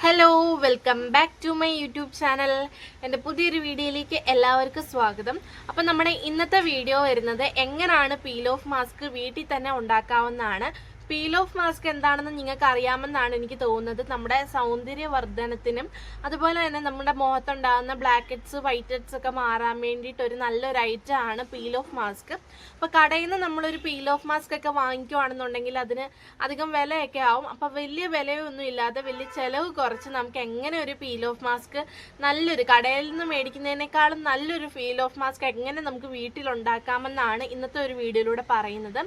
Hello welcome back to my YouTube channel. എൻ്റെ പുതിയൊരു വീഡിയോയിലേക്ക് എല്ലാവർക്കും സ്വാഗതം. അപ്പം നമ്മുടെ ഇന്നത്തെ വീഡിയോ വരുന്നത് എങ്ങനെയാണ് പീൽ ഓഫ് മാസ്ക് വീട്ടിൽ തന്നെ ഉണ്ടാക്കാവുന്നതാണ്. പീൽ ഓഫ് മാസ്ക് എന്താണെന്ന് നിങ്ങൾക്ക് അറിയാമെന്നാണ് എനിക്ക് തോന്നുന്നത്. നമ്മുടെ സൗന്ദര്യവർദ്ധനത്തിനും അതുപോലെ തന്നെ നമ്മുടെ മുഖത്തുണ്ടാകുന്ന ബ്ലാക്ക് ഹെഡ്സ് വൈറ്റ് ഹെഡ്സ് ഒക്കെ മാറാൻ വേണ്ടിയിട്ട് ഒരു നല്ലൊരു ഐറ്റം ആണ് പീൽ ഓഫ് മാസ്ക്. അപ്പോൾ കടയിൽ നിന്ന് നമ്മളൊരു പീൽ ഓഫ് മാസ്ക് ഒക്കെ വാങ്ങിക്കുവാണെന്നുണ്ടെങ്കിൽ അതിന് അധികം വിലയൊക്കെ ആവും. അപ്പോൾ വലിയ വിലയൊന്നും ഇല്ലാതെ വലിയ ചിലവ് കുറച്ച് നമുക്ക് എങ്ങനെ ഒരു പീൽ ഓഫ് മാസ്ക് നല്ലൊരു കടയിൽ നിന്ന് മേടിക്കുന്നതിനേക്കാളും നല്ലൊരു പീൽ ഓഫ് മാസ്ക് എങ്ങനെ നമുക്ക് വീട്ടിലുണ്ടാക്കാമെന്നാണ് ഇന്നത്തെ ഒരു വീഡിയോയിലൂടെ പറയുന്നത്.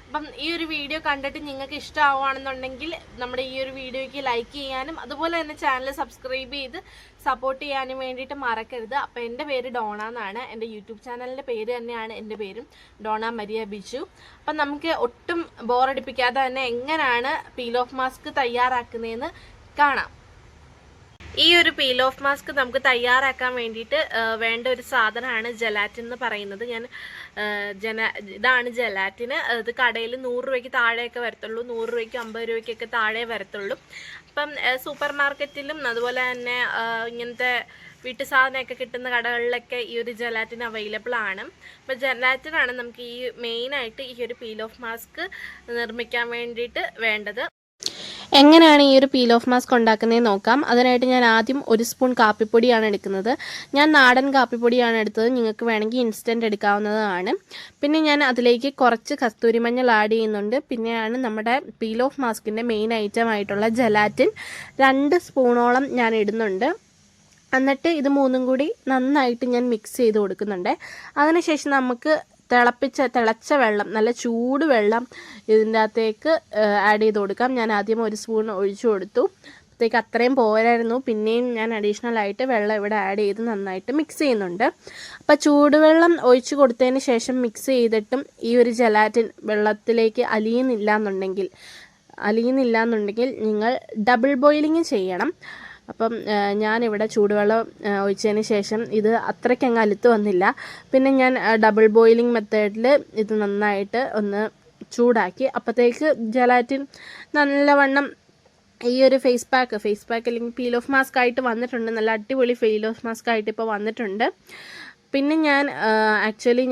അപ്പം ഈ ഒരു വീഡിയോ കണ്ടിട്ട് നിങ്ങൾക്ക് ഇഷ്ടമാവുകയാണെന്നുണ്ടെങ്കിൽ നമ്മുടെ ഈ ഒരു വീഡിയോയ്ക്ക് ലൈക്ക് ചെയ്യാനും അതുപോലെ തന്നെ ചാനൽ സബ്സ്ക്രൈബ് ചെയ്ത് സപ്പോർട്ട് ചെയ്യാനും വേണ്ടിയിട്ട് മറക്കരുത്. അപ്പോൾ എൻ്റെ പേര് ഡോണ എന്നാണ്. എൻ്റെ യൂട്യൂബ് ചാനലിൻ്റെ പേര് തന്നെയാണ് എൻ്റെ പേരും, ഡോണ മരിയ ബിജു. അപ്പം നമുക്ക് ഒട്ടും ബോറടിപ്പിക്കാതെ തന്നെ എങ്ങനെയാണ് പീൽ ഓഫ് മാസ്ക് തയ്യാറാക്കുന്നതെന്ന് കാണാം. ഈ ഒരു പീൽ ഓഫ് മാസ്ക് നമുക്ക് തയ്യാറാക്കാൻ വേണ്ടിയിട്ട് വേണ്ട ഒരു സാധനമാണ് ജെലാറ്റിൻ എന്ന് പറയുന്നത്. ഇതാണ് ജെലാറ്റിന്. ഇത് കടയിൽ 100 രൂപയ്ക്ക് താഴെയൊക്കെ വരത്തുള്ളൂ, 100 രൂപയ്ക്കും 50 രൂപയ്ക്കൊക്കെ താഴെ വരത്തുള്ളൂ. അപ്പം സൂപ്പർ മാർക്കറ്റിലും അതുപോലെ തന്നെ ഇങ്ങനത്തെ വീട്ടു സാധനമൊക്കെ കിട്ടുന്ന കടകളിലൊക്കെ ഈ ഒരു ജെലാറ്റിൻ അവൈലബിൾ ആണ്. അപ്പോൾ ജെലാറ്റിനാണ് നമുക്ക് മെയിനായിട്ട് ഈ ഒരു പീൽ ഓഫ് മാസ്ക് നിർമ്മിക്കാൻ വേണ്ടിയിട്ട് വേണ്ടത്. എങ്ങനെയാണ് ഈ ഒരു പീൽ ഓഫ് മാസ്ക് ഉണ്ടാക്കുന്നതെന്ന് നോക്കാം. അതിനായിട്ട് ഞാൻ ആദ്യം 1 സ്പൂൺ കാപ്പിപ്പൊടിയാണ് എടുക്കുന്നത്. ഞാൻ നാടൻ കാപ്പിപ്പൊടിയാണ് എടുത്തത്. നിങ്ങൾക്ക് വേണമെങ്കിൽ ഇൻസ്റ്റൻറ്റ് എടുക്കാവുന്നതാണ്. പിന്നെ ഞാൻ അതിലേക്ക് കുറച്ച് കസ്തൂരി മഞ്ഞൾ ആഡ് ചെയ്യുന്നുണ്ട്. പിന്നെയാണ് നമ്മുടെ പീൽ ഓഫ് മാസ്കിൻ്റെ മെയിൻ ഐറ്റം ആയിട്ടുള്ള ജെലാറ്റിൻ 2 സ്പൂണോളം ഞാൻ ഇടുന്നുണ്ട്. എന്നിട്ട് ഇത് മൂന്നും കൂടി നന്നായിട്ട് ഞാൻ മിക്സ് ചെയ്ത് കൊടുക്കുന്നുണ്ട്. അതിനുശേഷം നമുക്ക് തിളച്ച വെള്ളം, നല്ല ചൂട് വെള്ളം ഇതിൻ്റെ അകത്തേക്ക് ആഡ് ചെയ്ത് കൊടുക്കാം. ഞാൻ ആദ്യം 1 സ്പൂൺ ഒഴിച്ചു കൊടുത്തു. അപ്പോഴത്തേക്ക് അത്രയും പോരായിരുന്നു. പിന്നെയും ഞാൻ അഡീഷണലായിട്ട് വെള്ളം ഇവിടെ ആഡ് ചെയ്ത് നന്നായിട്ട് മിക്സ് ചെയ്യുന്നുണ്ട്. അപ്പോൾ ചൂടുവെള്ളം ഒഴിച്ചു കൊടുത്തതിന് ശേഷം മിക്സ് ചെയ്തിട്ടും ഈ ഒരു ജെലാറ്റിൻ വെള്ളത്തിലേക്ക് അലിയുന്നില്ല എന്നുണ്ടെങ്കിൽ നിങ്ങൾ ഡബിൾ ബോയിലിംഗ് ചെയ്യണം. അപ്പം ഞാനിവിടെ ചൂടുവെള്ളം ഒഴിച്ചതിന് ശേഷം ഇത് അത്രയ്ക്കങ്ങ് അലുത്ത് വന്നില്ല. പിന്നെ ഞാൻ ഡബിൾ ബോയിലിംഗ് മെത്തേഡിൽ ഇത് നന്നായിട്ട് ഒന്ന് ചൂടാക്കി. അപ്പോഴത്തേക്ക് ജെലാറ്റിൻ നല്ലവണ്ണം ഈ ഒരു ഫേസ് പാക്ക് അല്ലെങ്കിൽ പീൽ ഓഫ് മാസ്ക് ആയിട്ട് വന്നിട്ടുണ്ട്. നല്ല അടിപൊളി പീൽ ഓഫ് മാസ്ക് ആയിട്ട് ഇപ്പോൾ വന്നിട്ടുണ്ട്. പിന്നെ ഞാൻ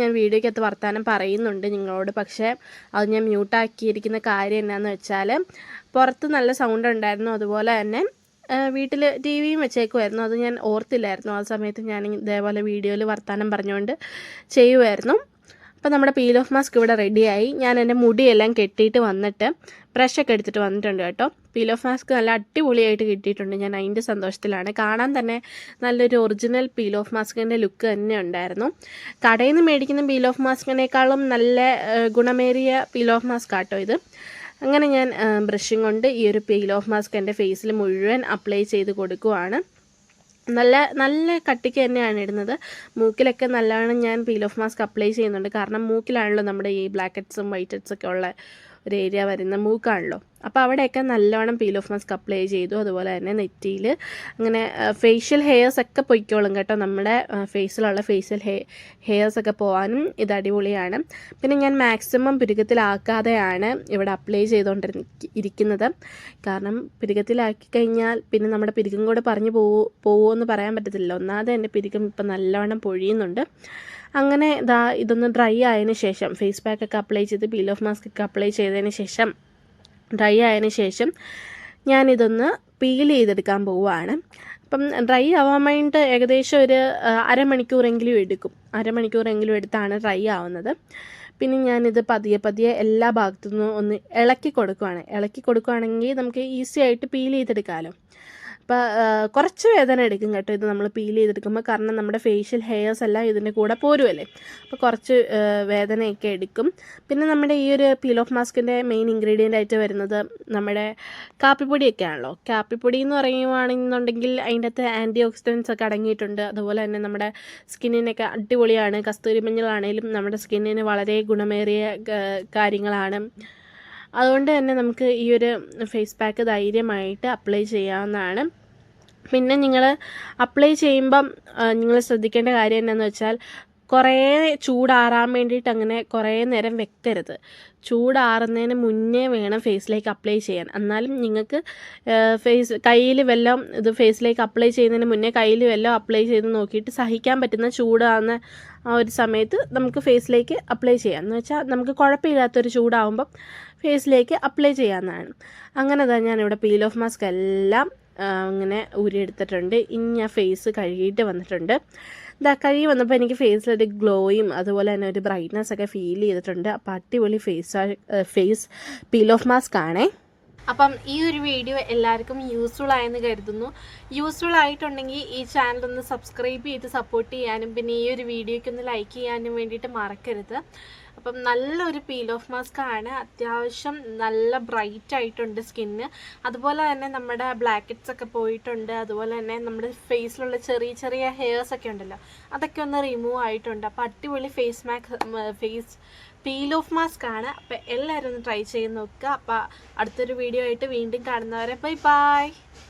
ഞാൻ വീഡിയോയ്ക്കകത്ത് വർത്താനം പറയുന്നുണ്ട് നിങ്ങളോട്. പക്ഷേ അത് ഞാൻ മ്യൂട്ടാക്കിയിരിക്കുന്ന കാര്യം എന്നാന്ന് വെച്ചാൽ പുറത്ത് നല്ല സൗണ്ട് ഉണ്ടായിരുന്നു. അതുപോലെ തന്നെ വീട്ടിൽ ടി വിയും വെച്ചേക്കുമായിരുന്നു. അത് ഞാൻ ഓർത്തില്ലായിരുന്നു. ആ സമയത്ത് ഞാൻ ഇതേപോലെ വീഡിയോയിൽ വർത്താനം പറഞ്ഞുകൊണ്ട് ചെയ്യുമായിരുന്നു. അപ്പോൾ നമ്മുടെ പീൽ ഓഫ് മാസ്ക് ഇവിടെ റെഡിയായി. ഞാൻ എൻ്റെ മുടിയെല്ലാം കെട്ടിയിട്ട് വന്നിട്ട് ബ്രഷൊക്കെ എടുത്തിട്ട് വന്നിട്ടുണ്ട് കേട്ടോ. പീൽ ഓഫ് മാസ്ക് നല്ല അടിപൊളിയായിട്ട് കിട്ടിയിട്ടുണ്ട്. ഞാൻ അതിൻ്റെ സന്തോഷത്തിലാണ്. കാണാൻ തന്നെ നല്ലൊരു ഒറിജിനൽ പീൽ ഓഫ് മാസ്കിൻ്റെ ലുക്ക് തന്നെ ഉണ്ടായിരുന്നു. കടയിൽ നിന്ന് മേടിക്കുന്ന പീൽ ഓഫ് മാസ്കിനേക്കാളും നല്ല ഗുണമേറിയ പീൽ ഓഫ് മാസ്ക് ആട്ടോ ഇത്. അങ്ങനെ ഞാൻ ബ്രഷിങ് കൊണ്ട് ഈ ഒരു പീൽ ഓഫ് മാസ്ക് എൻ്റെ ഫേസിൽ മുഴുവൻ അപ്ലൈ ചെയ്ത് കൊടുക്കുവാണ്. നല്ല കട്ടിക്ക് തന്നെയാണ് ഇടുന്നത്. മൂക്കിലൊക്കെ നല്ലവണ്ണം ഞാൻ പീൽ ഓഫ് മാസ്ക് അപ്ലൈ ചെയ്യുന്നുണ്ട്. കാരണം മൂക്കിലാണല്ലോ നമ്മുടെ ഈ ബ്ലാക്ക് ഹെഡ്സും വൈറ്റ് ഹെഡ്സൊക്കെ ഉള്ള ഒരു ഏരിയ വരുന്ന മൂക്കാണല്ലോ. അപ്പോൾ അവിടെയൊക്കെ നല്ലവണ്ണം പീൽ ഓഫ് മാസ്ക് അപ്ലൈ ചെയ്തു. അതുപോലെ തന്നെ നെറ്റിയിൽ അങ്ങനെ ഫേഷ്യൽ ഹെയർസ് ഒക്കെ പൊയ്ക്കോളും കേട്ടോ. നമ്മുടെ ഫേസിലുള്ള ഫേഷ്യൽ ഹെയർസൊക്കെ പോകാനും ഇത് അടിപൊളിയാണ്. പിന്നെ ഞാൻ മാക്സിമം പിരുക്കത്തിലാക്കാതെയാണ് ഇവിടെ അപ്ലൈ ചെയ്തുകൊണ്ടിരിക്കുന്നത്. കാരണം പിരുക്കത്തിലാക്കി കഴിഞ്ഞാൽ പിന്നെ നമ്മുടെ പിരുക്കം കൂടെ പറഞ്ഞു പോകുമെന്ന് പറയാൻ പറ്റത്തില്ല. ഒന്നാമത് എൻ്റെ പിരുക്കം ഇപ്പം നല്ലവണ്ണം പൊഴിയുന്നുണ്ട്. അങ്ങനെ ഇതൊന്ന് ഡ്രൈ ആയതിനു ശേഷം ഫേസ് പാക്കൊക്കെ അപ്ലൈ ചെയ്ത് പീൽ ഓഫ് മാസ്ക് ഒക്കെ അപ്ലൈ ചെയ്തതിന് ശേഷം ഡ്രൈ ആയതിനു ശേഷം ഞാനിതൊന്ന് പീൽ ചെയ്തെടുക്കാൻ പോവുകയാണ്. അപ്പം ഡ്രൈ ആവാൻ വേണ്ടിയിട്ട് ഏകദേശം ഒരു അരമണിക്കൂറെങ്കിലും എടുത്താണ് ഡ്രൈ ആവുന്നത്. പിന്നെ ഞാനിത് പതിയെ എല്ലാ ഭാഗത്തു നിന്നും ഒന്ന് ഇളക്കി കൊടുക്കുകയാണെങ്കിൽ നമുക്ക് ഈസി ആയിട്ട് പീൽ ചെയ്തെടുക്കാമല്ലോ. അപ്പോൾ കുറച്ച് വേദന എടുക്കും കേട്ടോ ഇത് നമ്മൾ പീൽ ചെയ്തെടുക്കുമ്പോൾ. കാരണം നമ്മുടെ ഫേഷ്യൽ ഹെയർസ് എല്ലാം ഇതിൻ്റെ കൂടെ പോരുമല്ലേ. അപ്പോൾ കുറച്ച് വേദനയൊക്കെ എടുക്കും. പിന്നെ നമ്മുടെ ഈ ഒരു പീൽ ഓഫ് മാസ്കിൻ്റെ മെയിൻ ഇൻഗ്രീഡിയൻ്റ് ആയിട്ട് വരുന്നത് നമ്മുടെ കാപ്പിപ്പൊടിയൊക്കെ ആണല്ലോ. കാപ്പിപ്പൊടി എന്ന് പറയുകയാണെന്നുണ്ടെങ്കിൽ അതിൻ്റെ അകത്ത് ആൻറ്റി ഓക്സിഡൻസ് ഒക്കെ അടങ്ങിയിട്ടുണ്ട്. അതുപോലെ തന്നെ നമ്മുടെ സ്കിന്നിനൊക്കെ അടിപൊളിയാണ്. കസ്തൂരി മഞ്ഞളാണേലും നമ്മുടെ സ്കിന്നിന് വളരെ ഗുണമേറിയ കാര്യങ്ങളാണ്. അതുകൊണ്ട് തന്നെ നമുക്ക് ഈ ഒരു ഫേസ് പാക്ക് ധൈര്യമായിട്ട് അപ്ലൈ ചെയ്യാവുന്നതാണ്. പിന്നെ നിങ്ങൾ അപ്ലൈ ചെയ്യുമ്പം നിങ്ങൾ ശ്രദ്ധിക്കേണ്ട കാര്യം എന്താണെന്ന് വെച്ചാൽ കുറേ ചൂടാറാൻ വേണ്ടിയിട്ട് അങ്ങനെ കുറേ നേരം വെക്കരുത്. ചൂടാറുന്നതിന് മുന്നേ വേണം ഫേസിലേക്ക് അപ്ലൈ ചെയ്യാൻ. എന്നാലും നിങ്ങൾക്ക് കയ്യിൽ വെല്ലം ഇത് ഫേസിലേക്ക് അപ്ലൈ ചെയ്യുന്നതിന് മുന്നേ കയ്യിൽ വെല്ലം അപ്ലൈ ചെയ്ത് നോക്കിയിട്ട് സഹിക്കാൻ പറ്റുന്ന ചൂടാകുന്ന ആ ഒരു സമയത്ത് നമുക്ക് ഫേസിലേക്ക് അപ്ലൈ ചെയ്യാം. എന്ന് വെച്ചാൽ നമുക്ക് കുഴപ്പമില്ലാത്തൊരു ചൂടാകുമ്പം ഫേസിലേക്ക് അപ്ലൈ ചെയ്യാവുന്നതാണ്. അങ്ങനെ തന്നെ ഞാനിവിടെ പീൽ ഓഫ് മാസ്ക് എല്ലാം അങ്ങനെ ഊരിയെടുത്തിട്ടുണ്ട്. ഇനി ഞാൻ ഫേസ് കഴുകിയിട്ട് വന്നിട്ടുണ്ട്. കഴുകി വന്നപ്പോൾ എനിക്ക് ഫേസിലൊരു ഗ്ലോയും അതുപോലെ തന്നെ ഒരു ബ്രൈറ്റ്നസ് ഒക്കെ ഫീൽ ചെയ്തിട്ടുണ്ട്. അപ്പോൾ അടിപൊളി ഫേസ് പീൽ ഓഫ് മാസ്ക് ആണേ. അപ്പം ഈ ഒരു വീഡിയോ എല്ലാവർക്കും യൂസ്ഫുൾ ആയെന്ന് കരുതുന്നു. യൂസ്ഫുൾ ആയിട്ടുണ്ടെങ്കിൽ ഈ ചാനൽ ഒന്ന് സബ്സ്ക്രൈബ് ചെയ്ത് സപ്പോർട്ട് ചെയ്യാനും പിന്നെ ഈ ഒരു വീഡിയോയ്ക്ക് ഒന്ന് ലൈക്ക് ചെയ്യാനും വേണ്ടിയിട്ട് മറക്കരുത്. അപ്പം നല്ലൊരു പീൽ ഓഫ് മാസ്ക് ആണ്. അത്യാവശ്യം നല്ല ബ്രൈറ്റ് ആയിട്ടുണ്ട് സ്കിന്ന്. അതുപോലെ തന്നെ നമ്മുടെ ബ്ലാക്ക് ഹെഡ്സ് ഒക്കെ പോയിട്ടുണ്ട്. അതുപോലെ തന്നെ നമ്മുടെ ഫേസിലുള്ള ചെറിയ ചെറിയ ഹെയർസ് ഒക്കെ ഉണ്ടല്ലോ, അതൊക്കെ ഒന്ന് റിമൂവ് ആയിട്ടുണ്ട്. അപ്പോൾ അടിപൊളി ഫേസ് പീൽ ഓഫ് മാസ്ക് ആണ്. അപ്പോൾ എല്ലാവരും ഒന്ന് ട്രൈ ചെയ്ത് നോക്കുക. അപ്പോൾ അടുത്തൊരു വീഡിയോ ആയിട്ട് വീണ്ടും കാണുന്നവരെ ബൈ ബൈ.